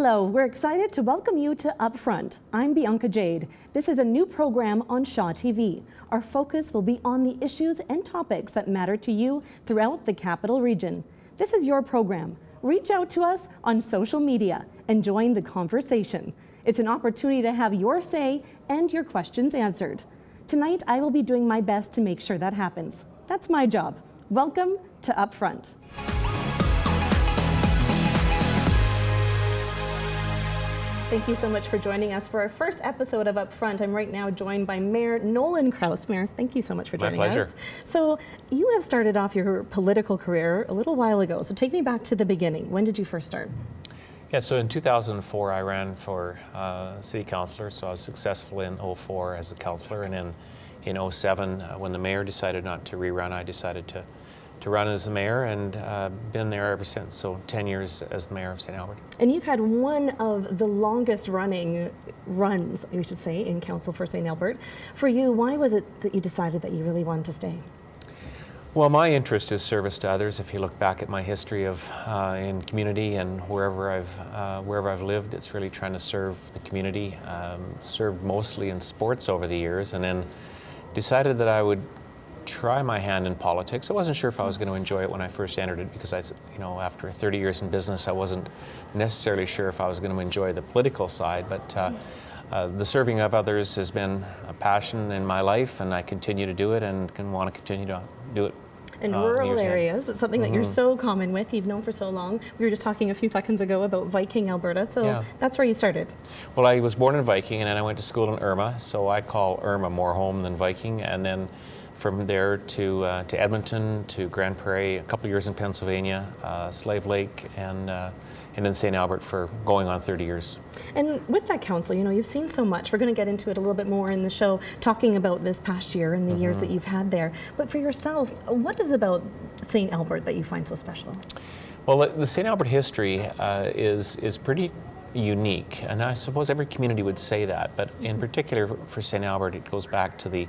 Hello, we're excited to welcome you to Upfront. I'm Bianca Jade. This is a new program on Shaw TV. Our focus will be on the issues and topics that matter to you throughout the Capital Region. This is your program. Reach out to us on social media and join the conversation. It's an opportunity to have your say and your questions answered. Tonight, I will be doing my best to make sure that happens. That's my job. Welcome to Upfront. Thank you so much for joining us for our first episode of Upfront. I'm right now joined by Mayor Nolan Crouse. Mayor, thank you so much for joining us. My pleasure. So you have started off your political career a little while ago. So take me back to the beginning. When did you first start? Yeah, so in 2004 I ran for city councillor, so I was successful in 2004 as a councillor, and in 2007 when the mayor decided not to rerun, I decided to run as the mayor, and been there ever since, so 10 years as the mayor of St. Albert. And you've had one of the longest running runs, you should say, in council for St. Albert. For you, why was it that you decided that you really wanted to stay? Well, my interest is service to others. If you look back at my history of in community and wherever I've lived, it's really trying to serve the community. Served mostly in sports over the years, and then decided that I would try my hand in politics. I wasn't sure if I was going to enjoy it when I first entered it, because after 30 years in business, I wasn't necessarily sure if I was going to enjoy the political side, but the serving of others has been a passion in my life, and I continue to do it and can want to continue to do it. In rural areas, it's something that you're so common with, you've known for so long. We were just talking a few seconds ago about Viking, Alberta, so that's where you started. Well, I was born in Viking, and then I went to school in Irma, so I call Irma more home than Viking, and then from there to Edmonton, to Grand Prairie, a couple of years in Pennsylvania, Slave Lake, and in St. Albert for going on 30 years. And with that council, you've seen so much. We're going to get into it a little bit more in the show, talking about this past year and the years that you've had there. But for yourself, what is it about St. Albert that you find so special? Well, the St. Albert history is pretty unique, and I suppose every community would say that, but in particular for St. Albert, it goes back to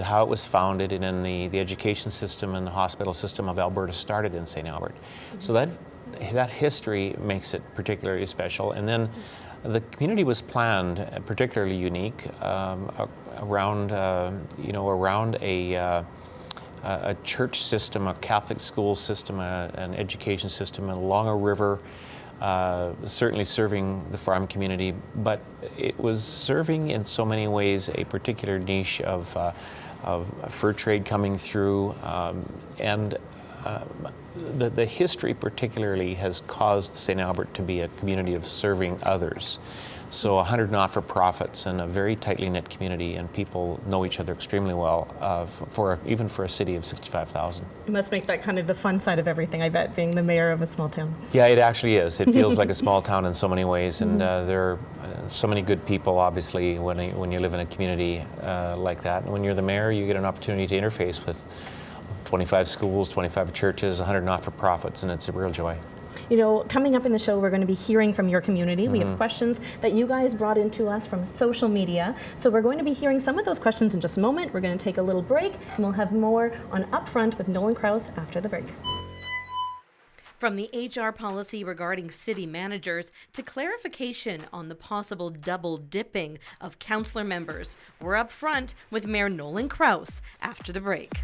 how it was founded, and then the education system and the hospital system of Alberta started in St. Albert. So that history makes it particularly special. And then the community was planned particularly unique around a church system, a Catholic school system, an education system, and along a river. Certainly serving the farm community, but it was serving in so many ways a particular niche of fur trade coming through, and the history particularly has caused St. Albert to be a community of serving others. So 100 not-for-profits and a very tightly knit community, and people know each other extremely well, even for a city of 65,000. It must make that kind of the fun side of everything, I bet, being the mayor of a small town. Yeah, it actually is. It feels like a small town in so many ways, and there are so many good people, obviously, when you live in a community like that. And when you're the mayor, you get an opportunity to interface with 25 schools, 25 churches, 100 not-for-profits, and it's a real joy. Coming up in the show, we're going to be hearing from your community. We have questions that you guys brought into us from social media. So we're going to be hearing some of those questions in just a moment. We're going to take a little break, and we'll have more on Upfront with Nolan Crouse after the break. From the HR policy regarding city managers to clarification on the possible double dipping of councillor members, we're up front with Mayor Nolan Crouse after the break.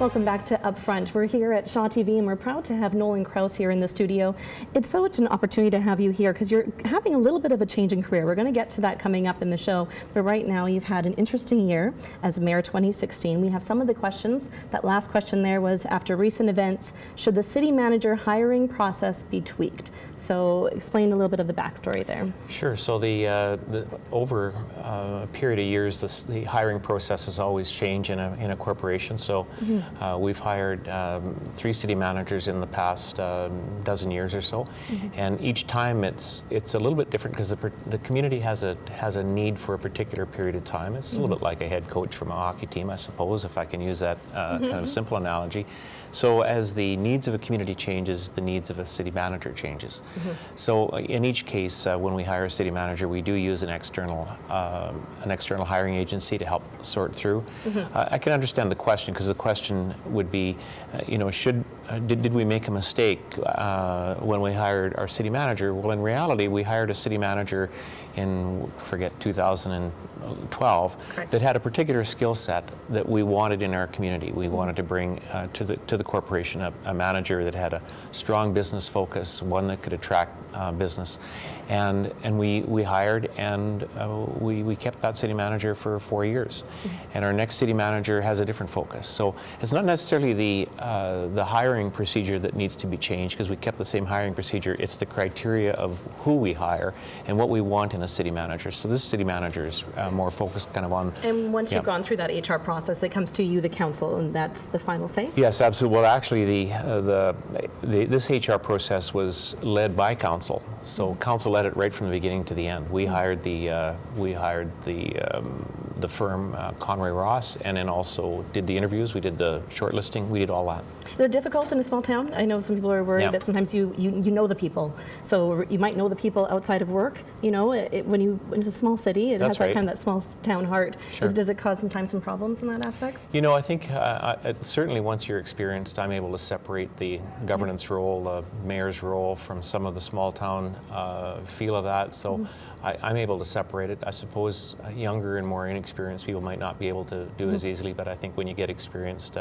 Welcome back to Upfront. We're here at Shaw TV, and we're proud to have Nolan Crouse here in the studio. It's such an opportunity to have you here because you're having a little bit of a change in career. We're going to get to that coming up in the show, but right now you've had an interesting year as Mayor 2016. We have some of the questions. That last question there was, after recent events, should the city manager hiring process be tweaked? So explain a little bit of the backstory there. Sure. So over a period of years, the hiring processes always change in a corporation. So We've hired 3 city managers in the past dozen years or so, and each time it's a little bit different because the community has a need for a particular period of time. It's a little bit like a head coach from a hockey team, I suppose, if I can use that kind of simple analogy. So as the needs of a community changes, the needs of a city manager changes. So in each case, when we hire a city manager, we do use an external hiring agency to help sort through. I can understand the question, because the question would be, did we make a mistake when we hired our city manager? Well, in reality, we hired a city manager in, 2012, Correct. that had a particular skill set that we wanted in our community. We wanted to bring to the corporation a manager that had a strong business focus, one that could attract business, and we hired, and we kept that city manager for 4 years, and our next city manager has a different focus. So it's not necessarily the hiring procedure that needs to be changed, because we kept the same hiring procedure. It's the criteria of who we hire and what we want in a city manager. So this city manager is more focused kind of on. And once you've gone through that HR process, it comes to you, the council, and that's the final say? Yes, absolutely. Well, actually, this HR process was led by council. So council led it right from the beginning to the end. We hired the firm Conway Ross, and then also did the interviews. We did the shortlisting. We did all that. Is it difficult in a small town? I know some people are worried that sometimes you know the people, so you might know the people outside of work. When it's a small city, it has that kind of that small town heart. Sure. Does it cause sometimes some problems in that aspect? I think certainly once you're experienced, I'm able to separate the governance role, the mayor's role, from some of the small town feel of that. So I'm able to separate it. I suppose younger and more inexperienced people might not be able to do as easily, but I think when you get experienced,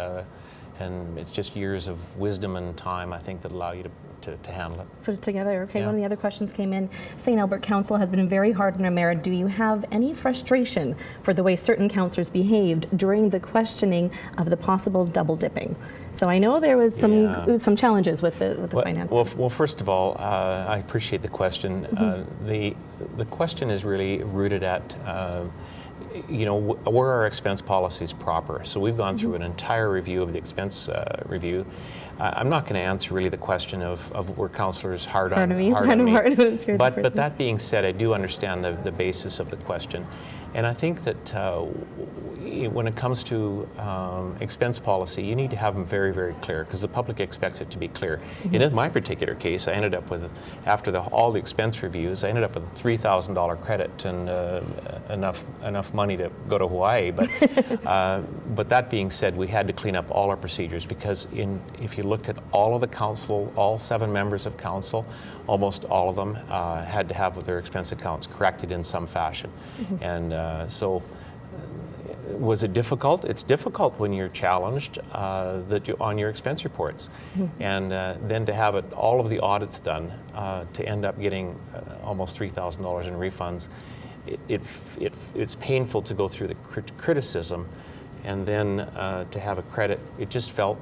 and it's just years of wisdom and time, I think, that allow you to handle it. Put it together. Okay, Yeah. One of the other questions came in. St. Albert Council has been very hard on our mayor. Do you have any frustration for the way certain councillors behaved during the questioning of the possible double dipping? So I know there was some challenges with the finances. Well, first of all, I appreciate the question. The question is really rooted at were our expense policies proper? So we've gone through an entire review of the expense review. I'm not going to answer really the question of were councillors hard on me. But that being said, I do understand the basis of the question. And I think that when it comes to expense policy, you need to have them very, very clear, because the public expects it to be clear. In my particular case, I ended up with, after all the expense reviews, I ended up with a $3,000 credit and enough money to go to Hawaii. But that being said, we had to clean up all our procedures, because if you looked at all of the council, all 7 members of council, almost all of them had to have their expense accounts corrected in some fashion. And so was it difficult? It's difficult when you're challenged on your expense reports. And then to have all of the audits done, to end up getting almost $3,000 in refunds, it's painful to go through the criticism, and then to have a credit. It just felt,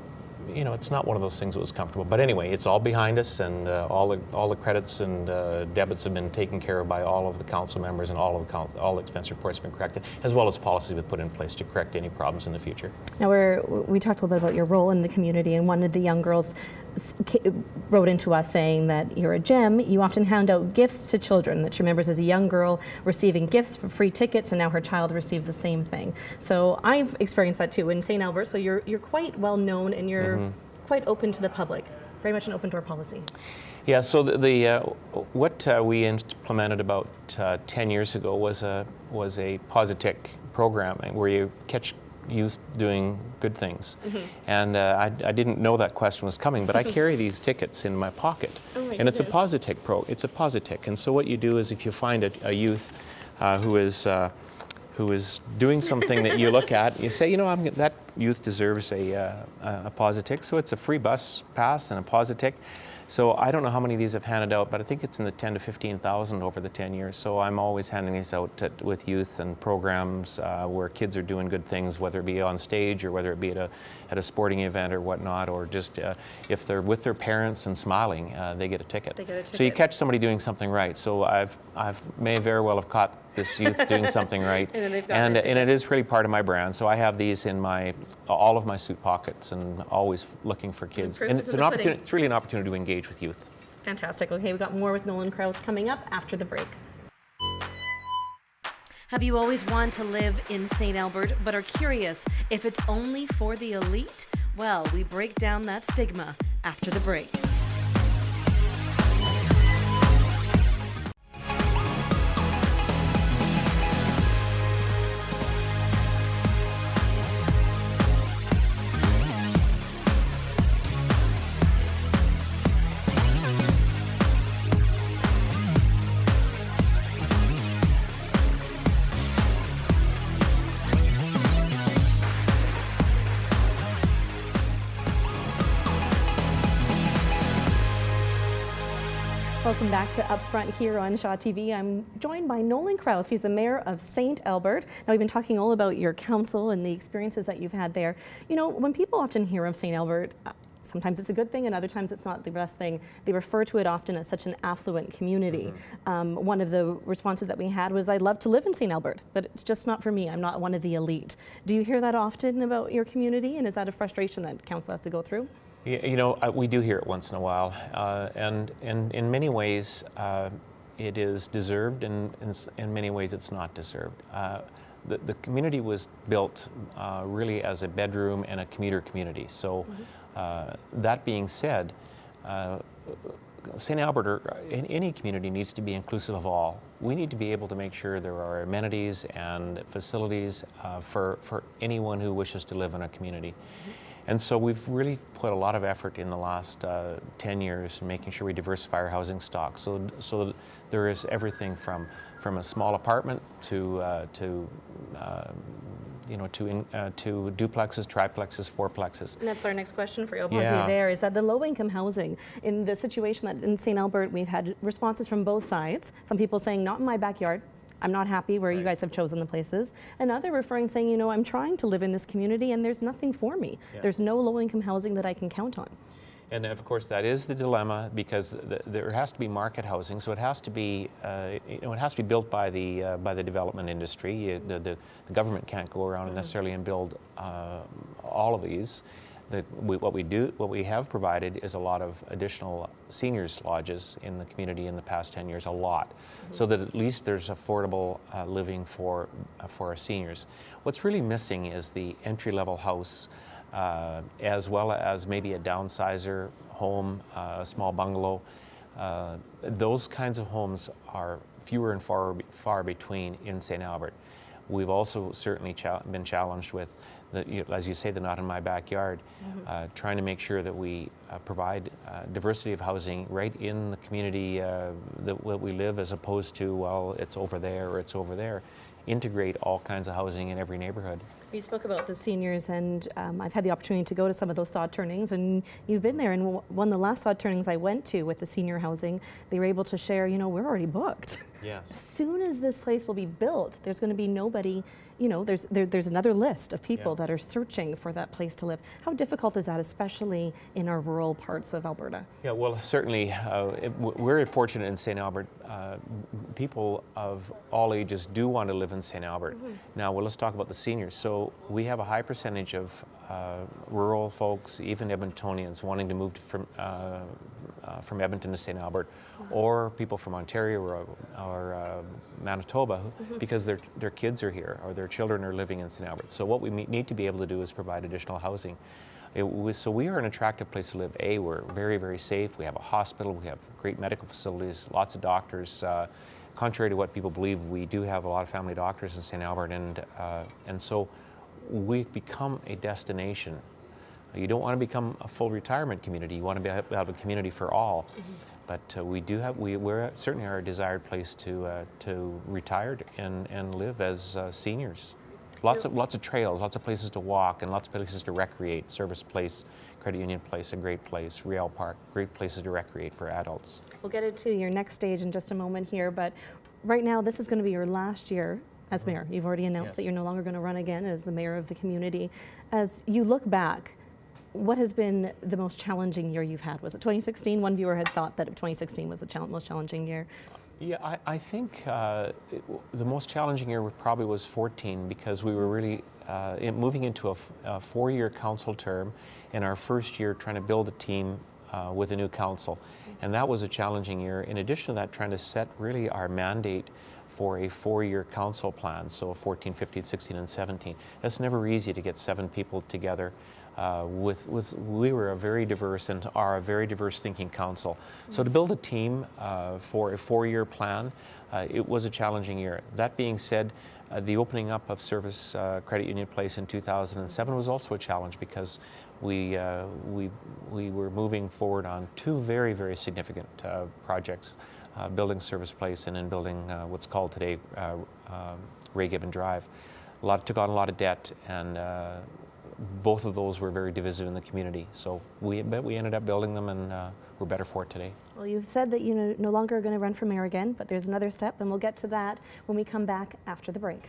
it's not one of those things that was comfortable. But anyway, it's all behind us, and all the credits and debits have been taken care of by all of the council members, and all the expense reports have been corrected, as well as policies have been put in place to correct any problems in the future. Now we talked a little bit about your role in the community, and one of the young girls wrote into us saying that you're a gem. You often hand out gifts to children, that she remembers as a young girl receiving gifts for free tickets, and now her child receives the same thing. So I've experienced that too in St. Albert. So you're quite well known, and you're quite open to the public, very much an open door policy. Yeah, so what we implemented about 10 years ago was a Positic program, where you catch youth doing good things. And I didn't know that question was coming, but I carry these tickets in my pocket. And it's a Positic. And so what you do is, if you find a youth who is doing something that you look at, you say, that youth deserves a Positic. So it's a free bus pass and a Positic. So I don't know how many of these I've handed out, but I think it's in the 10 to 15,000 over the 10 years. So I'm always handing these out with youth and programs where kids are doing good things, whether it be on stage or whether it be at a sporting event or whatnot, or just if they're with their parents and smiling, they get a ticket. So you catch somebody doing something right. So I may very well have caught this youth doing something right. And then they've got and it it is really part of my brand. So I have these in all of my suit pockets and always looking for kids. proof And is it's in an the opportunity. pudding. It's really an opportunity to engage with youth. Fantastic. Okay, we've got more with Nolan Crouse coming up after the break. Have you always wanted to live in St. Albert but are curious if it's only for the elite? Well, we break down that stigma after the break. Welcome back to Upfront here on Shaw TV. I'm joined by Nolan Crouse. He's the mayor of St. Albert. Now, we've been talking all about your council and the experiences that you've had there. You know, when people often hear of St. Albert, sometimes it's a good thing and other times it's not the best thing. They refer to it often as such an affluent community. One of the responses that we had was, I'd love to live in St. Albert, but it's just not for me. I'm not one of the elite. Do you hear that often about your community, and is that a frustration that council has to go through? You know, we do hear it once in a while, and in many ways it is deserved, and in many ways it's not deserved. The community was built really as a bedroom and a commuter community. So that being said, St. Albert, or in any community, needs to be inclusive of all. We need to be able to make sure there are amenities and facilities for anyone who wishes to live in a community. And so we've really put a lot of effort in the last 10 years in making sure we diversify our housing stock. So that there is everything from a small apartment to duplexes, triplexes, fourplexes. And that's our next question for you. I'll pause you there. Is that the low-income housing, in the situation that in St. Albert, we've had responses from both sides. Some people saying, not in my backyard. I'm not happy where you guys have chosen the places. And other referring saying, you know, I'm trying to live in this community and there's nothing for me. There's no low-income housing that I can count on. And of course, that is the dilemma, because there has to be market housing. So it has to be, it has to be built by the development industry. The government can't go around necessarily and build all of these. What we have provided is a lot of additional seniors lodges in the community in the past 10 years, a lot, so that at least there's affordable living for our seniors. What's really missing is the entry-level house, as well as maybe a downsizer home, a small bungalow. Those kinds of homes are fewer and far between in St. Albert. We've also certainly been challenged with, as you say, the not in my backyard, trying to make sure that we provide diversity of housing right in the community that we live, as opposed to, well, it's over there or it's over there. Integrate all kinds of housing in every neighborhood. You spoke about the seniors, and I've had the opportunity to go to some of those sod turnings, and you've been there. And one of the last sod turnings I went to with the senior housing, they were able to share, you know, we're already booked. Yes. As soon as this place will be built, there's going to be nobody, you know, there's another list of people that are searching for that place to live. How difficult is that, especially in our rural parts of Alberta? Yeah, well, certainly we're fortunate in St. Albert. People of all ages do want to live in St. Albert. Now, well, let's talk about the seniors. So we have a high percentage of rural folks, even Edmontonians, wanting to move from Edmonton to St. Albert, or people from Ontario or Manitoba, because their kids are here or their children are living in St. Albert. So what we need to be able to do is provide additional housing. So we are an attractive place to live. We're very, very safe. We have a hospital. We have great medical facilities, lots of doctors. Contrary to what people believe, we do have a lot of family doctors in St. Albert, and so we've become a destination. You don't want to become a full retirement community. You want to have a community for all. But we're certainly our desired place to retire and live as seniors. Lots of trails, lots of places to walk, and lots of places to recreate. Service Place, Credit Union Place, a great place. Real Park, great places to recreate for adults. We'll get into your next stage in just a moment here, but right now this is going to be your last year as mayor. You've already announced that you're no longer going to run again as the mayor of the community. As you look back, what has been the most challenging year you've had? Was it 2016? One viewer had thought that 2016 was the most challenging year. Yeah, I think the most challenging year probably was 14 because we were really moving into a four-year council term, and our first year trying to build a team with a new council. And that was a challenging year. In addition to that, trying to set really our mandate for a four-year council plan, so 14, 15, 16, and 17. It's never easy to get 7 people together. We were a very diverse and are a very diverse thinking council. So to build a team for a four-year plan, it was a challenging year. That being said, the opening up of Service Credit Union Place in 2007 was also a challenge because we were moving forward on 2 very, very significant projects, building Service Place and then building what's called today Ray Gibbon Drive. Took on a lot of debt, and both of those were very divisive in the community. So we ended up building them, and we're better for it today. Well, you've said that you no longer are going to run for mayor again, but there's another step, and we'll get to that when we come back after the break.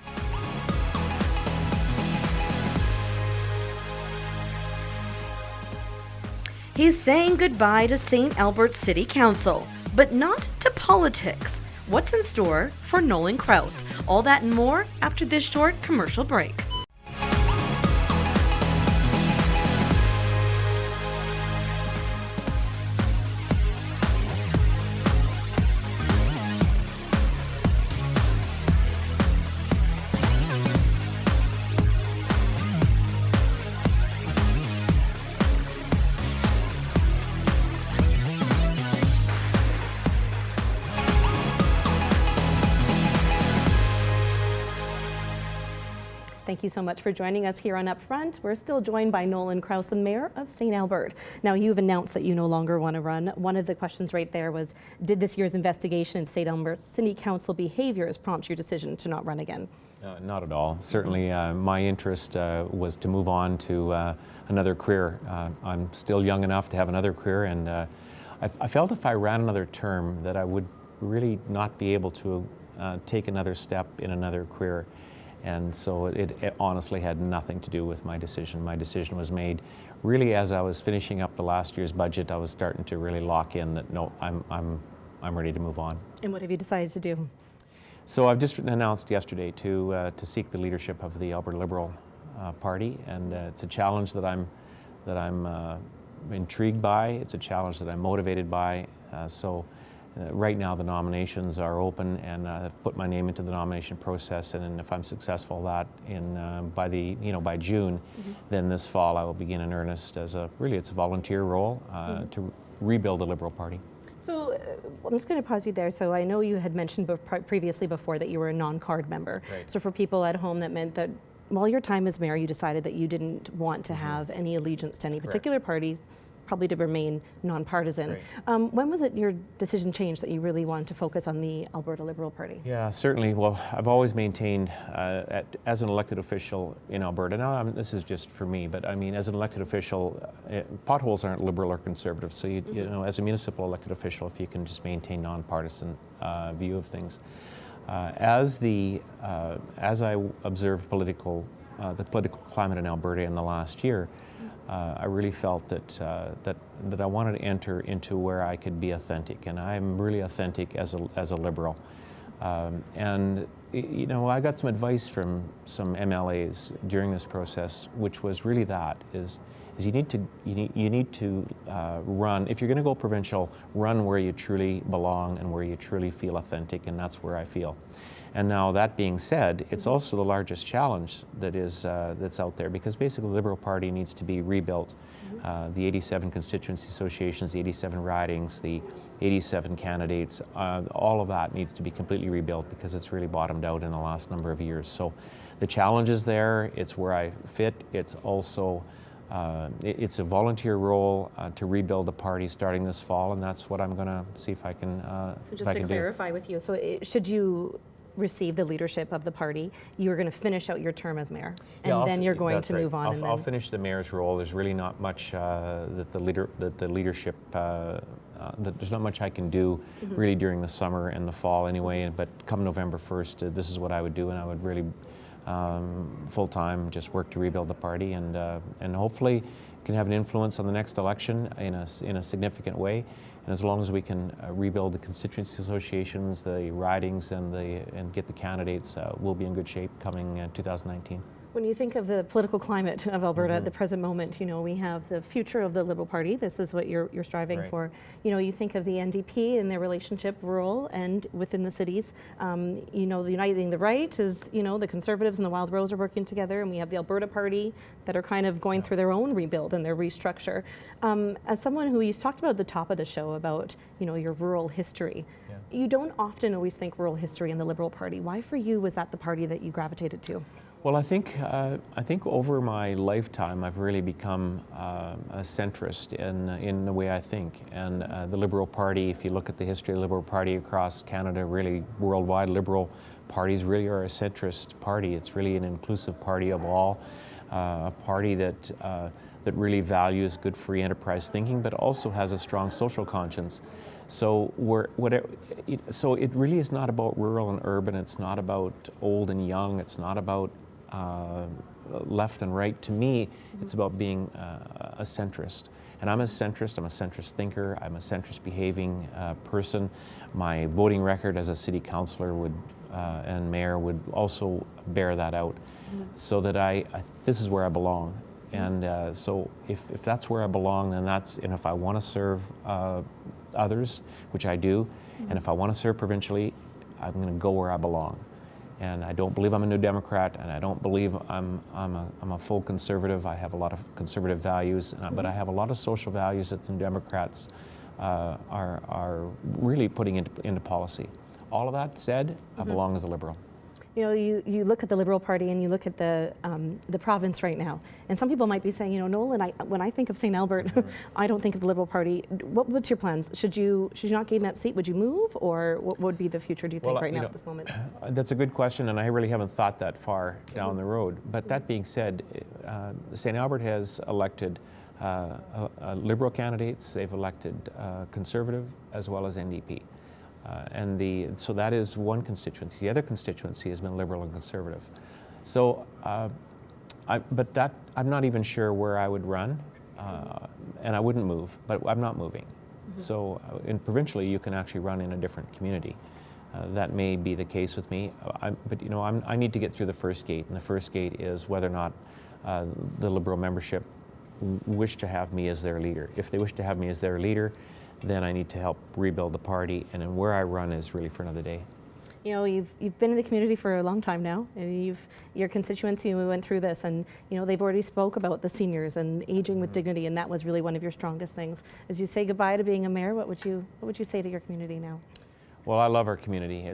He's saying goodbye to St. Albert City Council, but not to politics. What's in store for Nolan Crouse? All that and more after this short commercial break. Thank you so much for joining us here on Upfront. We're still joined by Nolan Crouse, the Mayor of St. Albert. Now, you've announced that you no longer want to run. One of the questions right there was, did this year's investigation into St. Albert City Council behaviors prompt your decision to not run again? Not at all. Certainly, my interest was to move on to another career. I'm still young enough to have another career, and I felt if I ran another term that I would really not be able to take another step in another career. And so it honestly had nothing to do with my decision. My decision was made really as I was finishing up the last year's budget. I was starting to really lock in that no, I'm ready to move on. And what have you decided to do? So I've just announced yesterday to seek the leadership of the Alberta Liberal Party, and it's a challenge that I'm intrigued by. It's a challenge that I'm motivated by. Right now the nominations are open, and I've put my name into the nomination process, and if I'm successful that by June, then this fall I will begin in earnest as it's a volunteer role to rebuild the Liberal Party. So I'm just going to pause you there. So I know you had mentioned previously before that you were a non-card member. Right. So for people at home, that meant that while your time as mayor, you decided that you didn't want to have any allegiance to any particular party, probably to remain nonpartisan. Right. When was it your decision changed that you really wanted to focus on the Alberta Liberal Party? Yeah, certainly. Well, I've always maintained, as an elected official in Alberta, now this is just for me, but I mean, as an elected official, potholes aren't Liberal or Conservative, so you know, as a municipal elected official, if you can just maintain nonpartisan view of things. As I observed the political climate in Alberta in the last year, I really felt that I wanted to enter into where I could be authentic, and I'm really authentic as a Liberal. And you know, I got some advice from some MLAs during this process, which was really is you need to run. If you're going to go provincial, run where you truly belong and where you truly feel authentic, and that's where I feel. And now that being said, it's also the largest challenge that's out there, because basically the Liberal Party needs to be rebuilt. The 87 constituency associations, the 87 ridings, the 87 candidates, all of that needs to be completely rebuilt because it's really bottomed out in the last number of years. So the challenge is there, it's where I fit, it's also it's a volunteer role to rebuild the party starting this fall, and that's what I'm going to see if I can So just to clarify with you, so should you receive the leadership of the party, you're going to finish out your term as mayor, and then you're going to move on. I'll finish the mayor's role. There's really not much that the leadership. There's not much I can do really during the summer and the fall anyway. But come November 1st, this is what I would do, and I would really full time just work to rebuild the party, and hopefully can have an influence on the next election in a significant way. And as long as we can rebuild the constituency associations, the ridings, and get the candidates, we'll be in good shape coming 2019. When you think of the political climate of Alberta at the present moment, we have the future of the Liberal Party. This is what you're striving Right. for. You think of the NDP and their relationship, rural and within the cities. The Uniting the Right is, the Conservatives and the Wild Rose are working together, and we have the Alberta Party that are kind of going through their own rebuild and their restructure. As someone who you talked about at the top of the show about, your rural history, you don't often always think rural history in the Liberal Party. Why for you was that the party that you gravitated to? Well, I think over my lifetime I've really become a centrist in the way I think, and the Liberal Party. If you look at the history of the Liberal Party across Canada, really worldwide, Liberal parties really are a centrist party. It's really an inclusive party of all, a party that really values good free enterprise thinking, but also has a strong social conscience. So it really is not about rural and urban. It's not about old and young. It's not about left and right. To me, it's about being a centrist. And I'm a centrist thinker, I'm a centrist behaving person. My voting record as a city councillor and mayor would also bear that out, so that this is where I belong. And so if that's where I belong, then and if I want to serve others, which I do, and if I want to serve provincially, I'm going to go where I belong. And I don't believe I'm a New Democrat, and I don't believe I'm a full conservative. I have a lot of conservative values, but I have a lot of social values that the New Democrats are really putting into policy. All of that said, I belong as a Liberal. You look at the Liberal Party and you look at the province right now, and some people might be saying, Nolan, when I think of St. Albert, I don't think of the Liberal Party. What's your plans? Should you not gain that seat? Would you move, or what would be the future, do you think, right now at this moment? That's a good question, and I really haven't thought that far down the road. But that being said, St. Albert has elected Liberal candidates. They've elected Conservative as well as NDP. So that is one constituency. The other constituency has been Liberal and Conservative. So, but I'm not even sure where I would run, and I wouldn't move, but I'm not moving. So, provincially, you can actually run in a different community. That may be the case with me, but I need to get through the first gate, and the first gate is whether or not the Liberal membership wish to have me as their leader. If they wish to have me as their leader, then I need to help rebuild the party, and then where I run is really for another day. You've been in the community for a long time now, and your constituency, we went through this, and they've already spoke about the seniors and aging with dignity, and that was really one of your strongest things. As you say goodbye to being a mayor, what would you say to your community now? Well, I love our community.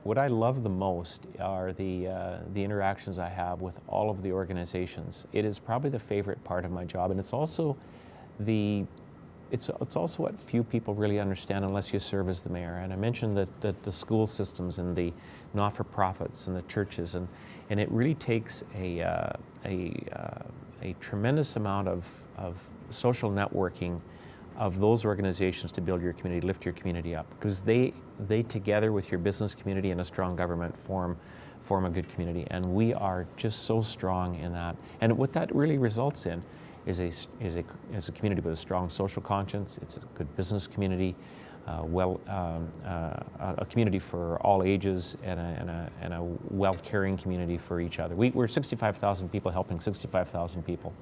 What I love the most are the interactions I have with all of the organizations. It is probably the favorite part of my job, and it's also what few people really understand unless you serve as the mayor. And I mentioned that the school systems and the not-for-profits and the churches, and it really takes a tremendous amount of social networking of those organizations to build your community, lift your community up, because they together with your business community and a strong government form a good community. And we are just so strong in that. And what that really results in is a community with a strong social conscience. It's a good business community, a community for all ages, and a well-caring community for each other. We're 65,000 people helping 65,000 people.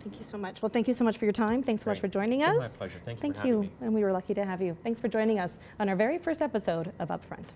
Thank you so much. Well, thank you so much for your time. Thanks so much for joining us. My pleasure. Thank you for having me. And we were lucky to have you. Thanks for joining us on our very first episode of Upfront.